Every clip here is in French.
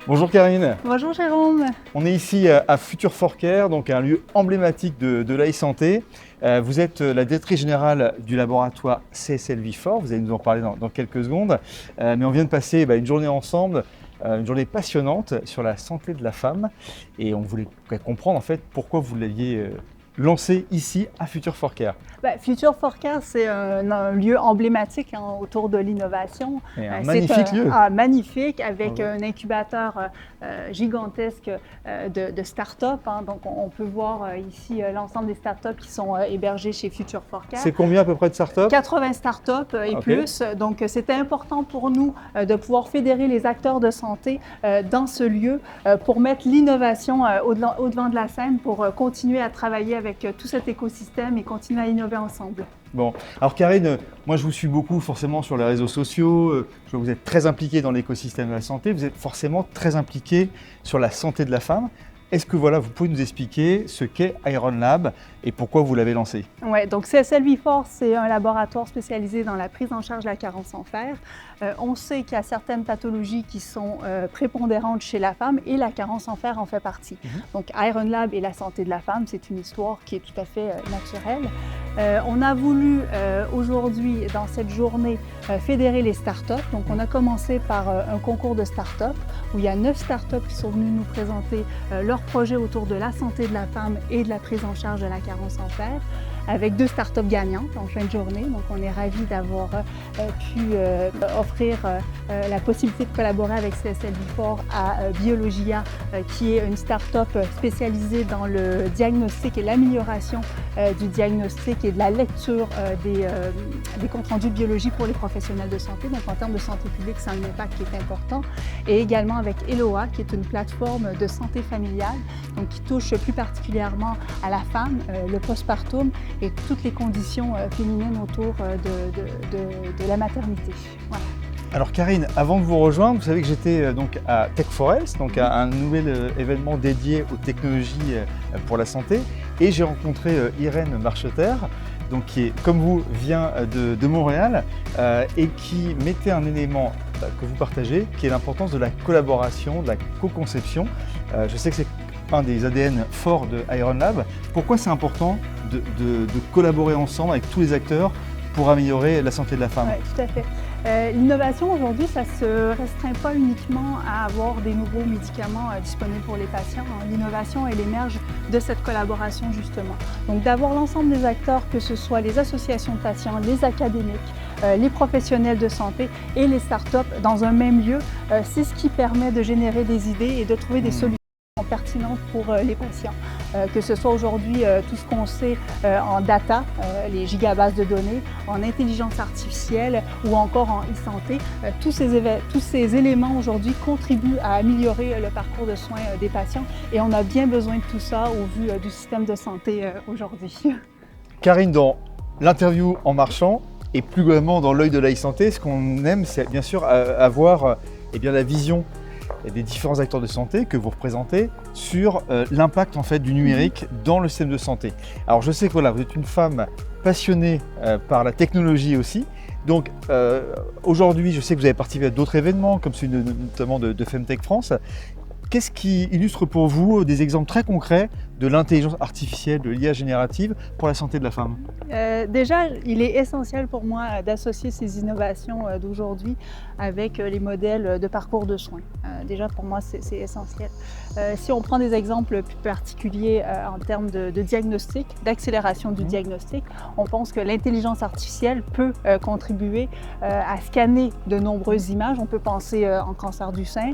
Bonjour Karine. Bonjour Jérôme. On est ici à Future for Care, donc un lieu emblématique de l'e-santé. Vous êtes la directrice générale du laboratoire CSL Vifor, vous allez nous en parler dans quelques secondes. Mais on vient de passer une journée ensemble, une journée passionnante sur la santé de la femme. Et on voulait comprendre en fait pourquoi vous l'aviez lancé ici à Future for Care. Future for Care, c'est un lieu emblématique autour de l'innovation. Un magnifique lieu. Magnifique, avec un incubateur gigantesque de start-up. Donc, on peut voir ici l'ensemble des start-up qui sont hébergées chez Future for Care. C'est combien à peu près de start-up? 80 start-up et plus. Donc, c'était important pour nous de pouvoir fédérer les acteurs de santé dans ce lieu pour mettre l'innovation au-devant de la scène, pour continuer à travailler avec tout cet écosystème et continuer à innover ensemble. Bon, alors Karine, moi je vous suis beaucoup forcément sur les réseaux sociaux, je vois que vous êtes très impliquée dans l'écosystème de la santé, vous êtes forcément très impliquée sur la santé de la femme. Est-ce que vous pouvez nous expliquer ce qu'est Iron Lab et pourquoi vous l'avez lancé? Oui, donc CSL Vifor, c'est un laboratoire spécialisé dans la prise en charge de la carence en fer. On sait qu'il y a certaines pathologies qui sont prépondérantes chez la femme et la carence en fer en fait partie. Donc Iron Lab et la santé de la femme, c'est une histoire qui est tout à fait naturelle. On a voulu aujourd'hui, dans cette journée, fédérer les startups. Donc on a commencé par un concours de startups où il y a 9 startups qui sont venues nous présenter leurs projets autour de la santé de la femme et de la prise en charge de la carence en fer, avec 2 startups gagnantes en fin de journée. Donc, on est ravis d'avoir pu offrir la possibilité de collaborer avec CSL Vifor à Biologia, qui est une startup spécialisée dans le diagnostic et l'amélioration du diagnostic et de la lecture des comptes rendus de biologie pour les professionnels de santé. Donc, en termes de santé publique, c'est un impact qui est important. Et également avec Eloa, qui est une plateforme de santé familiale, donc qui touche plus particulièrement à la femme, le postpartum et toutes les conditions féminines autour de la maternité. Voilà. Alors Karine, avant de vous rejoindre, vous savez que j'étais donc à Tech Forest, donc à un nouvel événement dédié aux technologies pour la santé, et j'ai rencontré Irène Marcheter, donc qui est, comme vous, vient de Montréal et qui mettait un élément que vous partagez, qui est l'importance de la collaboration, de la co-conception. Je sais que c'est un des ADN forts de Iron Lab. Pourquoi c'est important de collaborer ensemble avec tous les acteurs pour améliorer la santé de la femme? Oui, tout à fait. L'innovation aujourd'hui, ça ne se restreint pas uniquement à avoir des nouveaux médicaments disponibles pour les patients. L'innovation, elle émerge de cette collaboration justement. Donc d'avoir l'ensemble des acteurs, que ce soit les associations de patients, les académiques, les professionnels de santé et les startups dans un même lieu, c'est ce qui permet de générer des idées et de trouver des solutions pertinentes pour les patients. Que ce soit aujourd'hui tout ce qu'on sait en data, les gigabases de données, en intelligence artificielle ou encore en e-santé, tous ces éléments aujourd'hui contribuent à améliorer le parcours de soins des patients et on a bien besoin de tout ça au vu du système de santé aujourd'hui. Karine, dans l'interview en marchant et plus globalement dans l'œil de la e-santé, ce qu'on aime, c'est bien sûr avoir la vision des différents acteurs de santé que vous représentez sur l'impact en fait du numérique dans le système de santé. Alors je sais que vous êtes une femme passionnée par la technologie aussi. Donc aujourd'hui, je sais que vous avez participé à d'autres événements comme celui notamment de Femtech France. Qu'est-ce qui illustre pour vous des exemples très concrets de l'intelligence artificielle, de l'IA générative pour la santé de la femme? Déjà, il est essentiel pour moi d'associer ces innovations d'aujourd'hui avec les modèles de parcours de soins. Déjà, pour moi, c'est essentiel. Si on prend des exemples plus particuliers en termes de diagnostic, d'accélération du diagnostic, on pense que l'intelligence artificielle peut contribuer à scanner de nombreuses images. On peut penser en cancer du sein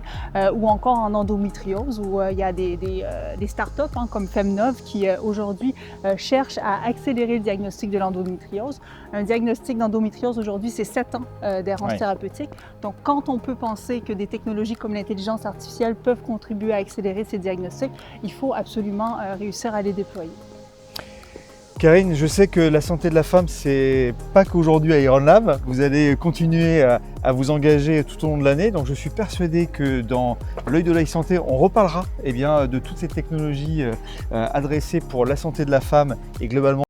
ou encore en endométriose, où il y a des startups comme Femnov qui aujourd'hui cherchent à accélérer le diagnostic de l'endométriose. Un diagnostic d'endométriose aujourd'hui, c'est 7 ans d'errance thérapeutique. Donc, quand on peut penser que des technologies comme l'intelligence artificielle peuvent contribuer à accélérer ces diagnostics, il faut absolument réussir à les déployer. Karine, je sais que la santé de la femme, c'est pas qu'aujourd'hui à Iron Lab. Vous allez continuer à vous engager tout au long de l'année. Donc je suis persuadé que dans l'œil de l'œil santé, on reparlera de toutes ces technologies adressées pour la santé de la femme et globalement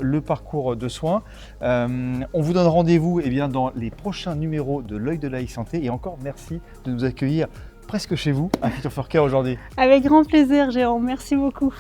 le parcours de soins. On vous donne rendez-vous dans les prochains numéros de l'œil de l'œil santé. Et encore merci de nous accueillir presque chez vous à Fit for Care aujourd'hui. Avec grand plaisir, Jérôme. Merci beaucoup.